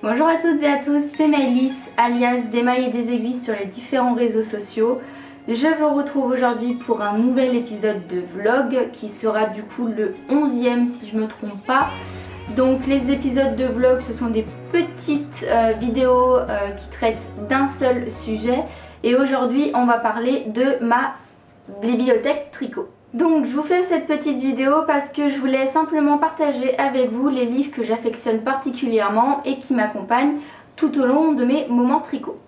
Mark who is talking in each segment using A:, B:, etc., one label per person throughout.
A: Bonjour à toutes et à tous, c'est Maëlys alias des mailles et des aiguilles sur les différents réseaux sociaux. Je vous retrouve aujourd'hui pour un nouvel épisode de vlog qui sera du coup le 11e si je me trompe pas. Donc les épisodes de vlog, ce sont des petites vidéos qui traitent d'un seul sujet. Et aujourd'hui on va parler de ma bibliothèque tricot. Donc je vous fais cette petite vidéo parce que je voulais simplement partager avec vous les livres que j'affectionne particulièrement et qui m'accompagnent tout au long de mes moments tricot.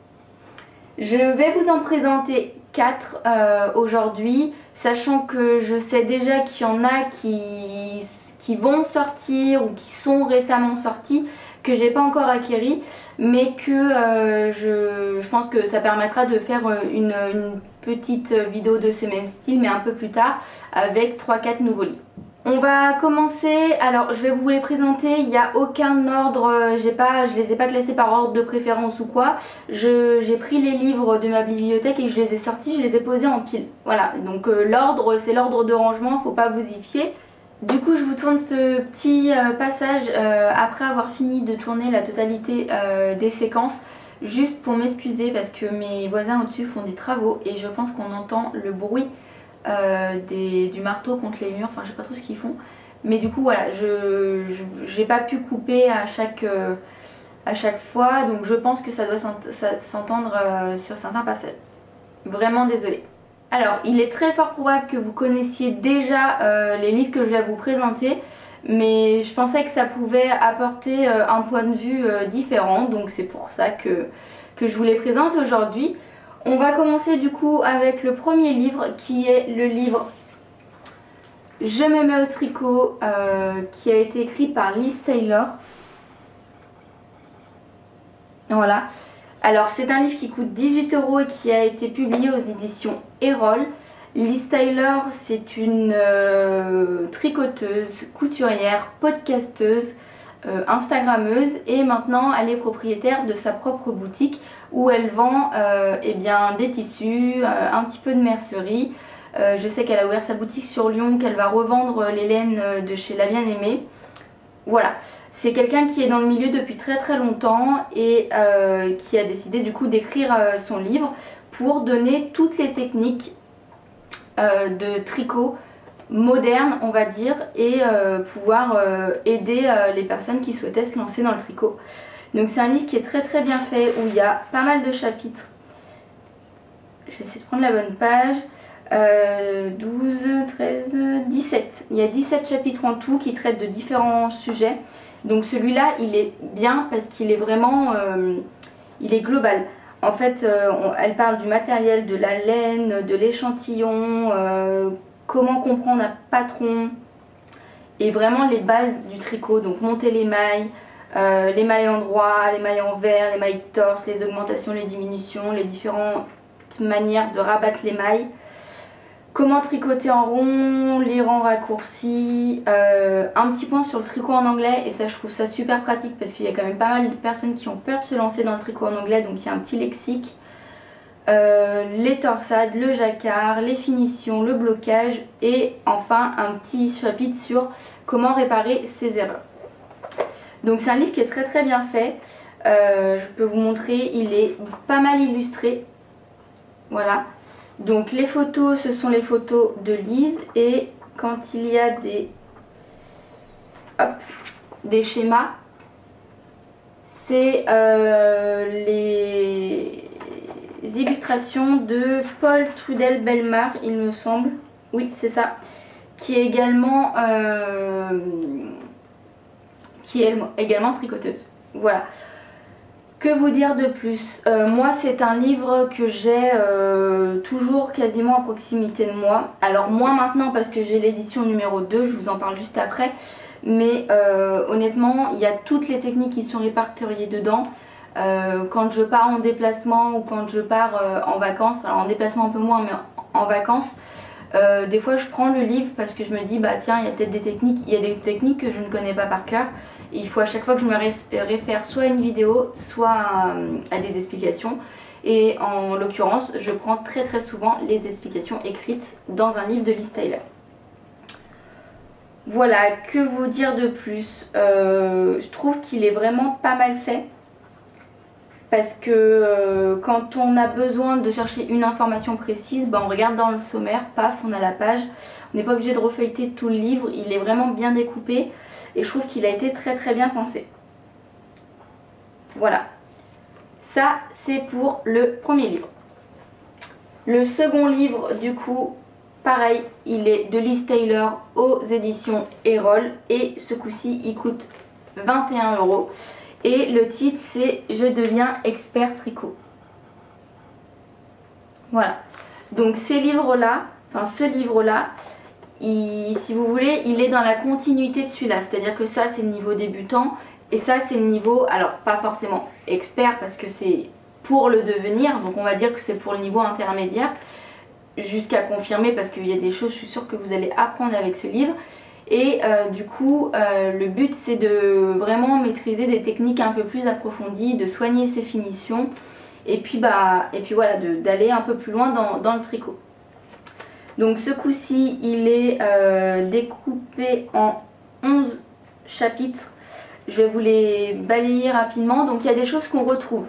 A: Je vais vous en présenter 4 aujourd'hui, sachant que je sais déjà qu'il y en a qui vont sortir ou qui sont récemment sortis, que j'ai pas encore acquéri, mais que je pense que ça permettra de faire une petite vidéo de ce même style, mais un peu plus tard, avec 3-4 nouveaux livres. On va commencer, alors je vais vous les présenter, il n'y a aucun ordre, je les ai pas classés par ordre de préférence ou quoi. J'ai pris les livres de ma bibliothèque et je les ai sortis, je les ai posés en pile. Voilà, donc l'ordre, c'est l'ordre de rangement, faut pas vous y fier. Du coup je vous tourne ce petit passage après avoir fini de tourner la totalité des séquences, juste pour m'excuser parce que mes voisins au-dessus font des travaux et je pense qu'on entend le bruit du marteau contre les murs, enfin je sais pas trop ce qu'ils font. Mais du coup voilà, j'ai pas pu couper à chaque fois, donc je pense que ça doit s'entendre sur certains passages. Vraiment désolée. Alors, il est très fort probable que vous connaissiez déjà les livres que je vais vous présenter, mais je pensais que ça pouvait apporter un point de vue différent, donc c'est pour ça que je vous les présente aujourd'hui. On va commencer du coup avec le premier livre qui est le livre Je me mets au tricot qui a été écrit par Liz Taylor. Voilà. Alors c'est un livre qui coûte 18 € et qui a été publié aux éditions Erol. Liz Taylor, c'est une tricoteuse, couturière, podcasteuse, instagrammeuse, et maintenant elle est propriétaire de sa propre boutique où elle vend eh bien, des tissus, un petit peu de mercerie. Je sais qu'elle a ouvert sa boutique sur Lyon, qu'elle va revendre les laines de chez La Bien-Aimée. Voilà. C'est quelqu'un qui est dans le milieu depuis très longtemps et qui a décidé du coup d'écrire son livre pour donner toutes les techniques de tricot moderne on va dire, et pouvoir aider les personnes qui souhaitaient se lancer dans le tricot. Donc c'est un livre qui est très bien fait, où il y a pas mal de chapitres. Je vais essayer de prendre la bonne page. 12, 13, 17. Il y a 17 chapitres en tout qui traitent de différents sujets. Donc celui-là il est bien parce qu'il est vraiment il est global. En fait elle parle du matériel, de la laine, de l'échantillon, comment comprendre un patron et vraiment les bases du tricot. Donc monter les mailles endroit, les mailles envers, les mailles de torse, les augmentations, les diminutions, les différentes manières de rabattre les mailles. Comment tricoter en rond, les rangs raccourcis, un petit point sur le tricot en anglais, et ça je trouve ça super pratique parce qu'il y a quand même pas mal de personnes qui ont peur de se lancer dans le tricot en anglais, donc il y a un petit lexique, les torsades, le jacquard, les finitions, le blocage, et enfin un petit chapitre sur comment réparer ses erreurs. Donc c'est un livre qui est très bien fait, je peux vous montrer, il est pas mal illustré, voilà. Donc les photos, ce sont les photos de Liz, et quand il y a des schémas, c'est les illustrations de Paul Trudel-Bellemare, il me semble. Oui, c'est ça. Qui est également tricoteuse. Voilà. Que vous dire de plus? Moi c'est un livre que j'ai toujours quasiment à proximité de moi. Alors moins maintenant parce que j'ai l'édition numéro 2, je vous en parle juste après. Mais honnêtement il y a toutes les techniques qui sont répertoriées dedans. Quand je pars en déplacement ou quand je pars en vacances, alors en déplacement un peu moins mais en vacances, des fois je prends le livre parce que je me dis bah tiens il y a peut-être des techniques, il y a des techniques que je ne connais pas par cœur. Et il faut à chaque fois que je me réfère soit à une vidéo, soit à des explications. Et en l'occurrence, je prends très souvent les explications écrites dans un livre de Liz Taylor. Voilà, que vous dire de plus? Je trouve qu'il est vraiment pas mal fait. parce que quand on a besoin de chercher une information précise, on regarde dans le sommaire, paf, on a la page. On n'est pas obligé de refeuilleter tout le livre, il est vraiment bien découpé et je trouve qu'il a été très bien pensé. Voilà, ça c'est pour le premier livre. Le second livre du coup, pareil, il est de Liz Taylor aux éditions Erol et ce coup-ci il coûte 21 €. Et le titre c'est Je deviens expert tricot. Voilà, donc ces livres-là, enfin ce livre-là, si vous voulez, il est dans la continuité de celui-là. C'est-à-dire que ça c'est le niveau débutant et ça c'est le niveau, alors pas forcément expert parce que c'est pour le devenir, donc on va dire que c'est pour le niveau intermédiaire, jusqu'à confirmer parce qu'il y a des choses, je suis sûre que vous allez apprendre avec ce livre. Et du coup le but c'est de vraiment maîtriser des techniques un peu plus approfondies, de soigner ses finitions et puis voilà, d'aller un peu plus loin dans le tricot. Donc ce coup-ci il est découpé en 11 chapitres. Je vais vous les balayer rapidement. Donc il y a des choses qu'on retrouve,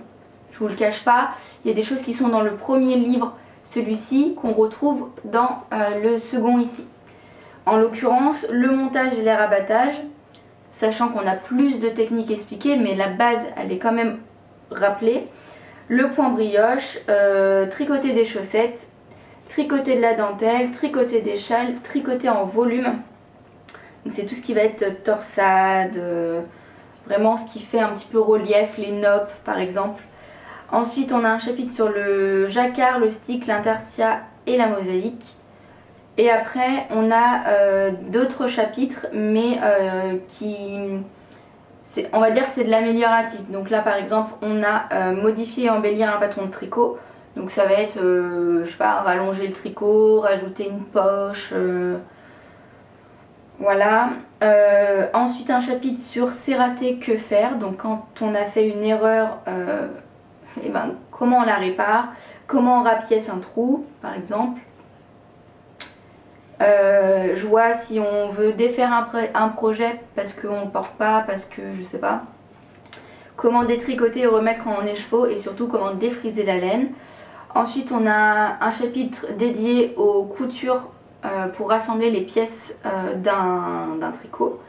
A: je vous le cache pas, il y a des choses qui sont dans le premier livre, celui-ci, qu'on retrouve dans le second ici. En l'occurrence, le montage et les rabattages, sachant qu'on a plus de techniques expliquées, mais la base, elle est quand même rappelée. Le point brioche, tricoter des chaussettes, tricoter de la dentelle, tricoter des châles, tricoter en volume. C'est tout ce qui va être torsade, vraiment ce qui fait un petit peu relief, les noppes par exemple. Ensuite, on a un chapitre sur le jacquard, le stick, l'intersia et la mosaïque. Et après on a d'autres chapitres mais on va dire que c'est de l'amélioratif. Donc là par exemple on a modifié et embellir un patron de tricot. Donc ça va être, je sais pas, rallonger le tricot, rajouter une poche, voilà. Ensuite un chapitre sur c'est raté, que faire. Donc quand on a fait une erreur, comment on la répare, comment on rapièce un trou par exemple. Je vois si on veut défaire un projet parce qu'on ne porte pas, parce que je sais pas. Comment détricoter et remettre en écheveau et surtout comment défriser la laine. Ensuite on a un chapitre dédié aux coutures pour rassembler les pièces d'un tricot.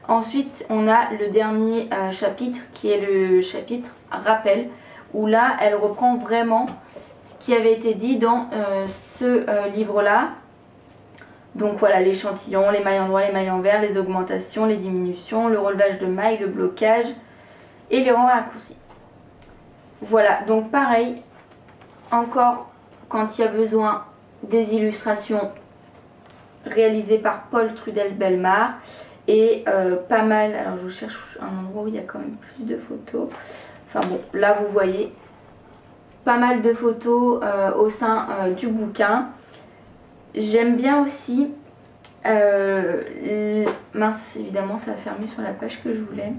A: Ensuite on a le dernier chapitre qui est le chapitre rappel, où là elle reprend vraiment ce qui avait été dit dans ce livre là. Donc voilà, l'échantillon, les mailles endroits, les mailles envers, les augmentations, les diminutions, le relevage de mailles, le blocage et les rangs raccourcis. Voilà, donc pareil, encore quand il y a besoin, des illustrations réalisées par Paul Trudel-Bellemare et pas mal, alors je cherche un endroit où il y a quand même plus de photos. Enfin bon, là vous voyez pas mal de photos au sein du bouquin. J'aime bien aussi, mince évidemment ça a fermé sur la page que je voulais,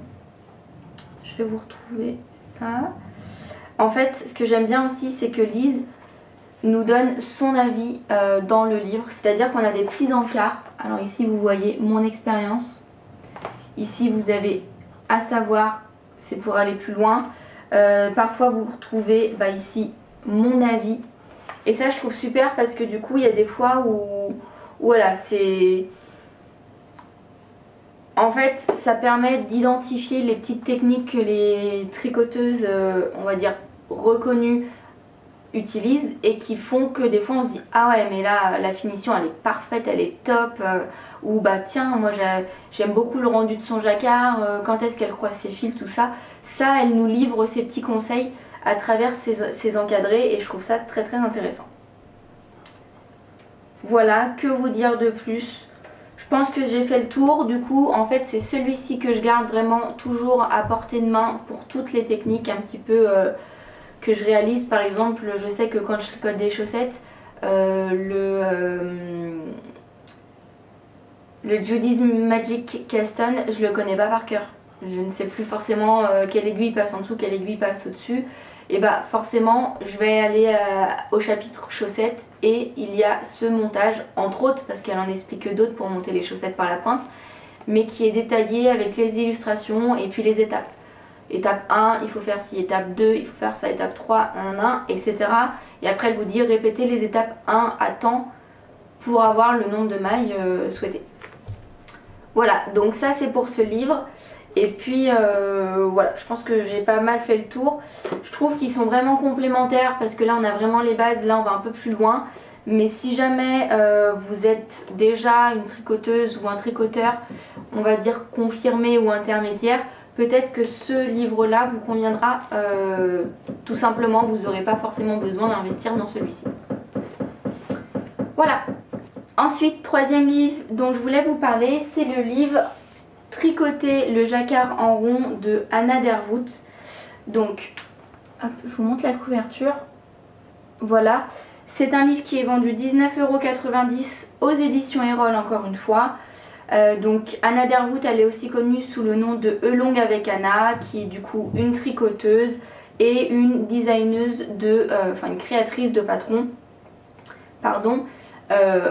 A: je vais vous retrouver ça. En fait ce que j'aime bien aussi c'est que Liz nous donne son avis dans le livre, c'est à dire qu'on a des petits encarts. Alors ici vous voyez mon expérience, ici vous avez à savoir, c'est pour aller plus loin, parfois vous retrouvez ici mon avis. Et ça je trouve super parce que du coup il y a des fois où voilà, c'est... En fait ça permet d'identifier les petites techniques que les tricoteuses, on va dire reconnues, utilisent et qui font que des fois on se dit ah ouais mais là la finition elle est parfaite, elle est top, ou bah tiens moi j'aime beaucoup le rendu de son jacquard, quand est-ce qu'elle croise ses fils, tout ça. Ça elle nous livre ces petits conseils à travers ces encadrés et je trouve ça très intéressant. Voilà, que vous dire de plus? Je pense que j'ai fait le tour. Du coup en fait c'est celui-ci que je garde vraiment toujours à portée de main pour toutes les techniques un petit peu que je réalise. Par exemple je sais que quand je tricote des chaussettes, le Judy's Magic Caston je le connais pas par cœur. Je ne sais plus forcément quelle aiguille passe en dessous, quelle aiguille passe au dessus. Et bah forcément je vais aller au chapitre chaussettes et il y a ce montage, entre autres parce qu'elle en explique d'autres pour monter les chaussettes par la pointe, mais qui est détaillé avec les illustrations et puis les étapes. étape 1 il faut faire ci, étape 2 il faut faire ça, étape 3 etc. Et après elle vous dit répétez les étapes 1 à temps pour avoir le nombre de mailles souhaité. Voilà, donc ça c'est pour ce livre. Et puis voilà, je pense que j'ai pas mal fait le tour. Je trouve qu'ils sont vraiment complémentaires parce que là on a vraiment les bases, là on va un peu plus loin. Mais si jamais vous êtes déjà une tricoteuse ou un tricoteur, on va dire confirmé ou intermédiaire, peut-être que ce livre là vous conviendra tout simplement, vous n'aurez pas forcément besoin d'investir dans celui-ci. Voilà. Ensuite, troisième livre dont je voulais vous parler, c'est le livre Tricoter le jacquard en rond de Anna Dervoet. Donc, hop, je vous montre la couverture. Voilà, c'est un livre qui est vendu 19,90 € aux éditions Erol encore une fois. Donc Anna Dervoet, elle est aussi connue sous le nom de Elong avec Anna, qui est du coup une tricoteuse et une designeuse de, enfin une créatrice de patrons, pardon.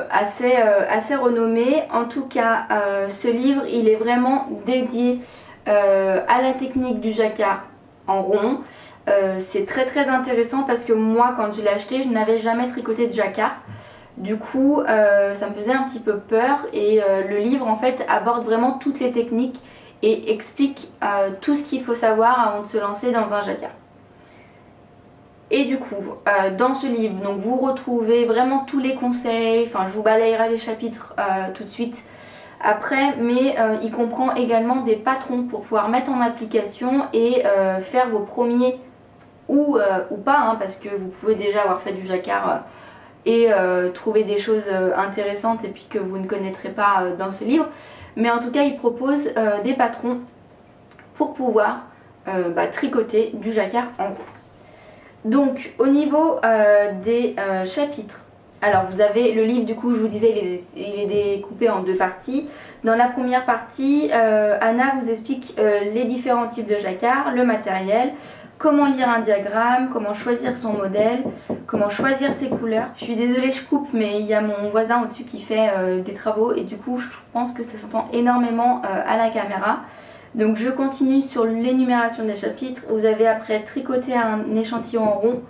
A: Assez renommé. En tout cas ce livre il est vraiment dédié à la technique du jacquard en rond. C'est très intéressant parce que moi quand je l'ai acheté je n'avais jamais tricoté de jacquard. Du coup ça me faisait un petit peu peur et le livre en fait aborde vraiment toutes les techniques et explique tout ce qu'il faut savoir avant de se lancer dans un jacquard. Et du coup, dans ce livre, donc vous retrouvez vraiment tous les conseils, enfin je vous balayerai les chapitres tout de suite après, mais il comprend également des patrons pour pouvoir mettre en application et faire vos premiers ou pas, hein, parce que vous pouvez déjà avoir fait du jacquard et trouver des choses intéressantes et puis que vous ne connaîtrez pas dans ce livre. Mais en tout cas, il propose des patrons pour pouvoir tricoter du jacquard en rond. Donc au niveau des chapitres, alors vous avez le livre, du coup je vous disais il est découpé en deux parties. Dans la première partie, Anna vous explique les différents types de jacquard, le matériel, comment lire un diagramme, comment choisir son modèle, comment choisir ses couleurs. Je suis désolée je coupe mais il y a mon voisin au-dessus qui fait des travaux et du coup je pense que ça s'entend énormément à la caméra. Donc je continue sur l'énumération des chapitres. Vous avez après tricoter un échantillon en rond,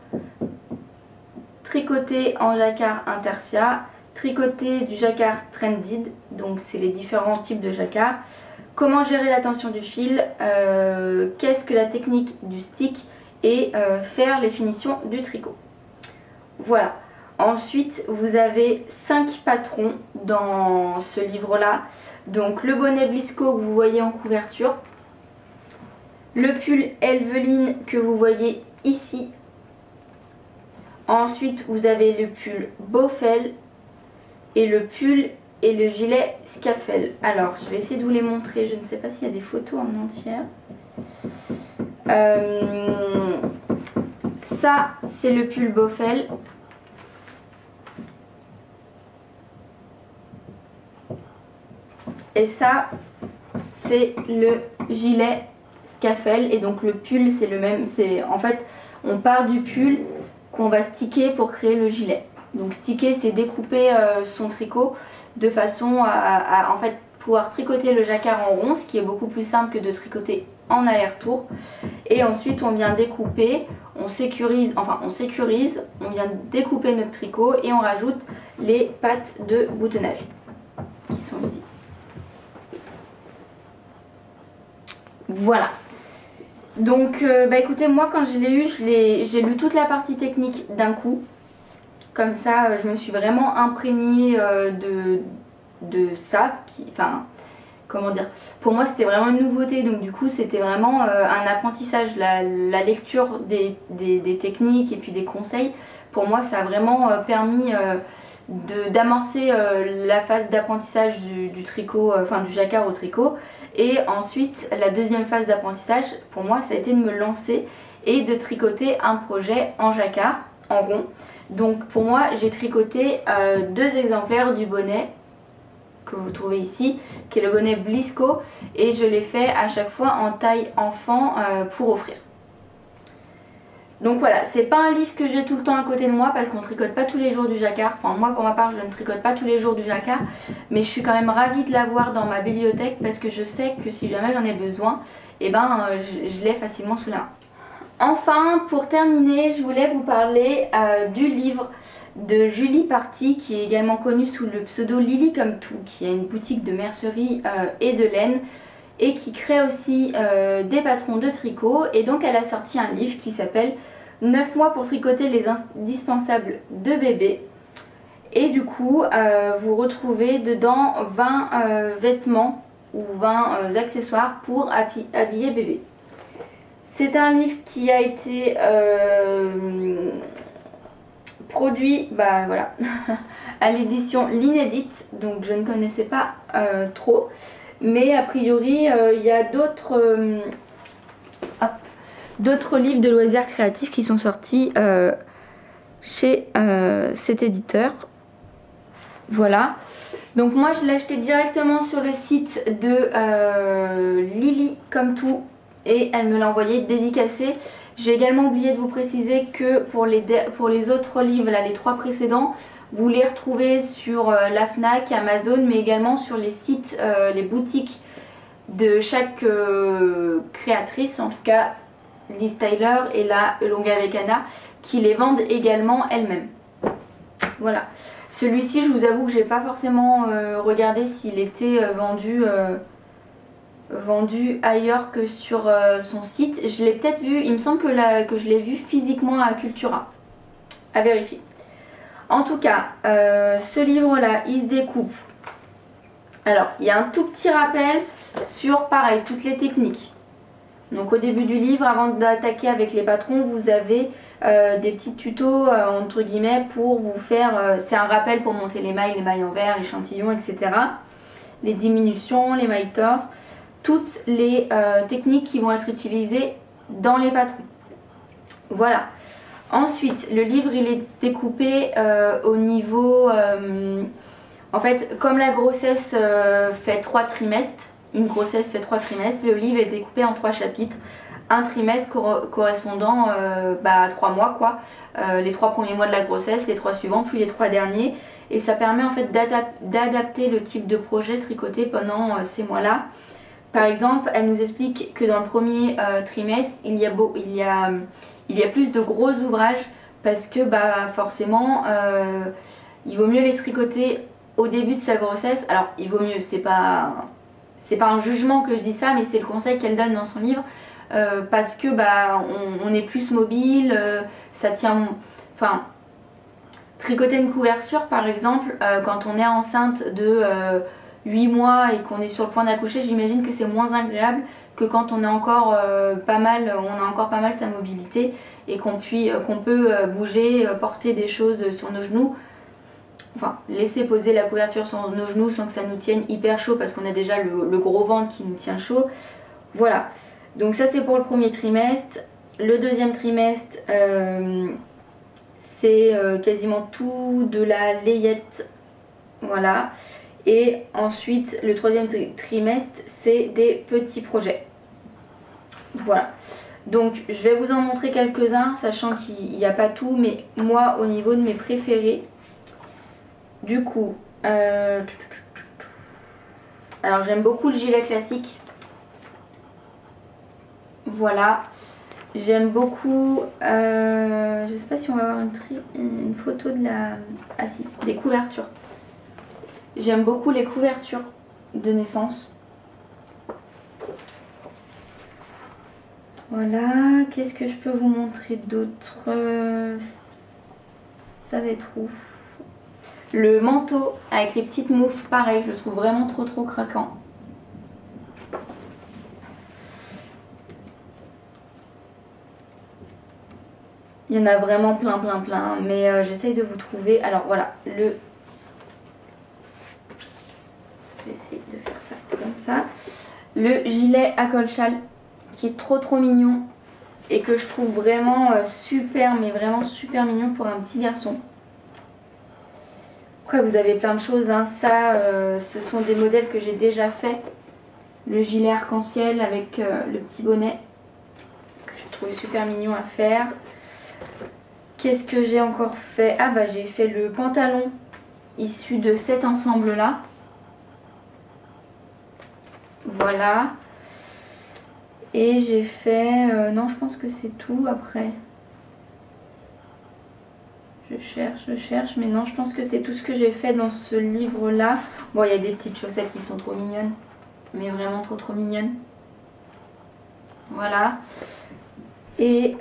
A: tricoter en jacquard intersia, tricoter du jacquard stranded, donc c'est les différents types de jacquard, comment gérer la tension du fil, qu'est-ce que la technique du stick et faire les finitions du tricot. Voilà. Ensuite vous avez 5 patrons dans ce livre là. Donc le bonnet Blisco que vous voyez en couverture, le pull Elveline que vous voyez ici. Ensuite vous avez le pull Boffel et le pull et le gilet Scafell. Alors je vais essayer de vous les montrer, je ne sais pas s'il y a des photos en entière. Ça c'est le pull Boffel. Et ça c'est le gilet Scafell. Et donc le pull c'est le même, c'est en fait on part du pull qu'on va sticker pour créer le gilet. Donc sticker c'est découper son tricot de façon à en fait pouvoir tricoter le jacquard en rond, ce qui est beaucoup plus simple que de tricoter en aller-retour. Et ensuite on vient découper, on sécurise, on vient découper notre tricot et on rajoute les pattes de boutonnage qui sont ici. Voilà. Donc écoutez, moi quand je l'ai eu, j'ai lu toute la partie technique d'un coup. Comme ça je me suis vraiment imprégnée de ça. Enfin, comment dire, pour moi c'était vraiment une nouveauté. Donc du coup c'était vraiment un apprentissage. La lecture des techniques et puis des conseils, pour moi ça a vraiment permis d'amorcer la phase d'apprentissage du tricot, enfin du jacquard au tricot. Et ensuite la deuxième phase d'apprentissage pour moi ça a été de me lancer et de tricoter un projet en jacquard, en rond. Donc pour moi j'ai tricoté 2 exemplaires du bonnet que vous trouvez ici, qui est le bonnet Blisco, et je l'ai fait à chaque fois en taille enfant pour offrir. Donc voilà, c'est pas un livre que j'ai tout le temps à côté de moi parce qu'on tricote pas tous les jours du jacquard. Enfin moi pour ma part je ne tricote pas tous les jours du jacquard, mais je suis quand même ravie de l'avoir dans ma bibliothèque parce que je sais que si jamais j'en ai besoin, et ben je l'ai facilement sous la main. Enfin, pour terminer, je voulais vous parler du livre de Julie Party, qui est également connue sous le pseudo Lily comme tout, qui a une boutique de mercerie et de laine et qui crée aussi des patrons de tricot. Et donc elle a sorti un livre qui s'appelle 9 mois pour tricoter les indispensables de bébé. Et du coup, vous retrouvez dedans 20 vêtements ou 20 accessoires pour habiller bébé. C'est un livre qui a été produit voilà, à l'édition L'Inédite, donc je ne connaissais pas trop. Mais a priori, il y a d'autres livres de loisirs créatifs qui sont sortis chez cet éditeur. Voilà. Donc moi je l'ai acheté directement sur le site de Lily comme tout et elle me l'a envoyé dédicacé. J'ai également oublié de vous préciser que pour les autres livres, là, les 3 précédents, vous les retrouvez sur la Fnac, Amazon, mais également sur les sites, les boutiques de chaque créatrice, en tout cas Liz Tyler et la Longa avec Anna, qui les vendent également elles-mêmes. Voilà. Celui-ci, je vous avoue que j'ai pas forcément regardé s'il était vendu ailleurs que sur son site. Je l'ai peut-être vu, il me semble que je l'ai vu physiquement à Cultura. À vérifier. En tout cas, ce livre-là, il se découpe. Alors, il y a un tout petit rappel sur, pareil, toutes les techniques. Donc au début du livre, avant d'attaquer avec les patrons, vous avez des petits tutos, entre guillemets, pour vous faire... c'est un rappel pour monter les mailles envers, l'échantillon, etc. Les diminutions, les mailles torses, toutes les techniques qui vont être utilisées dans les patrons. Voilà. Ensuite, le livre, il est découpé au niveau... en fait, comme la grossesse fait 3 trimestres, une grossesse fait 3 trimestres, le livre est découpé en 3 chapitres. Un trimestre correspondant à 3 mois, quoi. Les 3 premiers mois de la grossesse, les 3 suivants, puis les 3 derniers. Et ça permet en fait d'adapter le type de projet tricoté pendant ces mois-là. Par exemple, elle nous explique que dans le premier trimestre, il y a plus de gros ouvrages parce que forcément, il vaut mieux les tricoter au début de sa grossesse. Alors, il vaut mieux, c'est pas un jugement que je dis ça, mais c'est le conseil qu'elle donne dans son livre. Parce que on est plus mobile, ça tient... Enfin, tricoter une couverture par exemple, quand on est enceinte de 8 mois et qu'on est sur le point d'accoucher, j'imagine que c'est moins agréable que quand on est encore pas mal, on a encore pas mal sa mobilité et qu'on peut bouger, porter des choses sur nos genoux. Enfin, laisser poser la couverture sur nos genoux sans que ça nous tienne hyper chaud parce qu'on a déjà le gros ventre qui nous tient chaud. Voilà. Donc ça c'est pour le premier trimestre. Le deuxième trimestre, c'est quasiment tout de la layette. Voilà. Et ensuite le troisième trimestre, c'est des petits projets. Voilà. Donc je vais vous en montrer quelques-uns, sachant qu'il n'y a pas tout, mais moi au niveau de mes préférés. Du coup, alors j'aime beaucoup le gilet classique. Voilà. J'aime beaucoup, je sais pas si on va avoir une photo de la... Ah si, des couvertures. J'aime beaucoup les couvertures de naissance. Voilà, qu'est-ce que je peux vous montrer d'autre? Ça va être où? Le manteau avec les petites moufles, pareil, je le trouve vraiment trop craquant. Il y en a vraiment plein, mais j'essaye de vous trouver. Alors voilà, je vais essayer de faire ça comme ça. Le gilet à col châle qui est trop mignon et que je trouve vraiment super, mais vraiment super mignon pour un petit garçon. Après vous avez plein de choses, hein. Ça ce sont des modèles que j'ai déjà fait. Le gilet arc-en-ciel avec le petit bonnet que j'ai trouvé super mignon à faire. Qu'est-ce que j'ai encore fait? Ah bah j'ai fait le pantalon issu de cet ensemble là. Voilà. Et j'ai fait... non, je pense que c'est tout après. Je cherche, mais non, je pense que c'est tout ce que j'ai fait dans ce livre-là. Bon, il y a des petites chaussettes qui sont trop mignonnes, mais vraiment trop mignonnes. Voilà. Et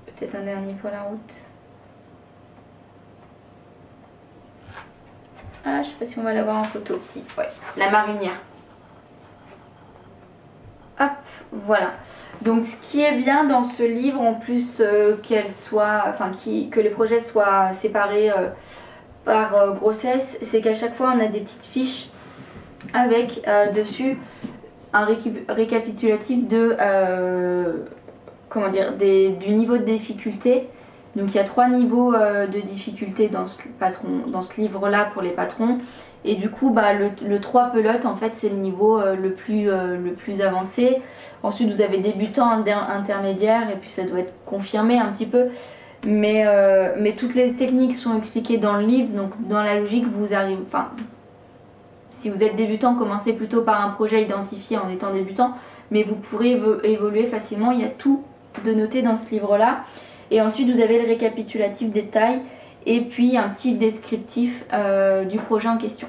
A: peut-être un dernier pour la route. Ah, je sais pas si on va l'avoir en photo aussi. Ouais, la marinière. Hop, voilà. Donc ce qui est bien dans ce livre, en plus que les projets soient séparés par grossesse, c'est qu'à chaque fois on a des petites fiches avec dessus un récapitulatif de du niveau de difficulté. Donc il y a 3 niveaux de difficulté dans ce livre là pour les patrons. Et du coup bah, le 3 pelote en fait c'est le niveau le plus avancé. Ensuite vous avez débutant, intermédiaire et puis ça doit être confirmé un petit peu. Mais toutes les techniques sont expliquées dans le livre, donc dans la logique vous arrivez... Enfin, si vous êtes débutant, commencez plutôt par un projet identifié en étant débutant, mais vous pourrez évoluer facilement, il y a tout de noté dans ce livre là. Et ensuite vous avez le récapitulatif des tailles et puis un petit descriptif du projet en question.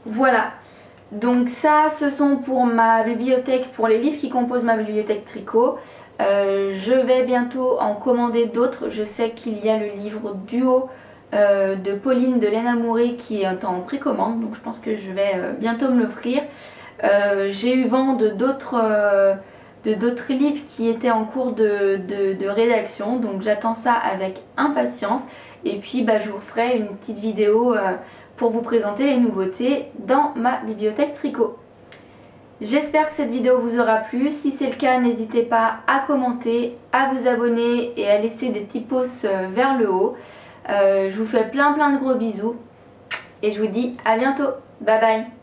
A: Voilà, donc ça ce sont pour ma bibliothèque, pour les livres qui composent ma bibliothèque tricot. Je vais bientôt en commander d'autres. Je sais qu'il y a le livre Duo de Pauline de Laine Amouré qui est en précommande, donc je pense que je vais bientôt me l'offrir. J'ai eu vent de d'autres livres qui étaient en cours de rédaction, donc j'attends ça avec impatience. Et puis bah, je vous ferai une petite vidéo pour vous présenter les nouveautés dans ma bibliothèque tricot. J'espère que cette vidéo vous aura plu. Si c'est le cas, n'hésitez pas à commenter, à vous abonner et à laisser des petits pouces vers le haut. Je vous fais plein de gros bisous et je vous dis à bientôt. Bye bye.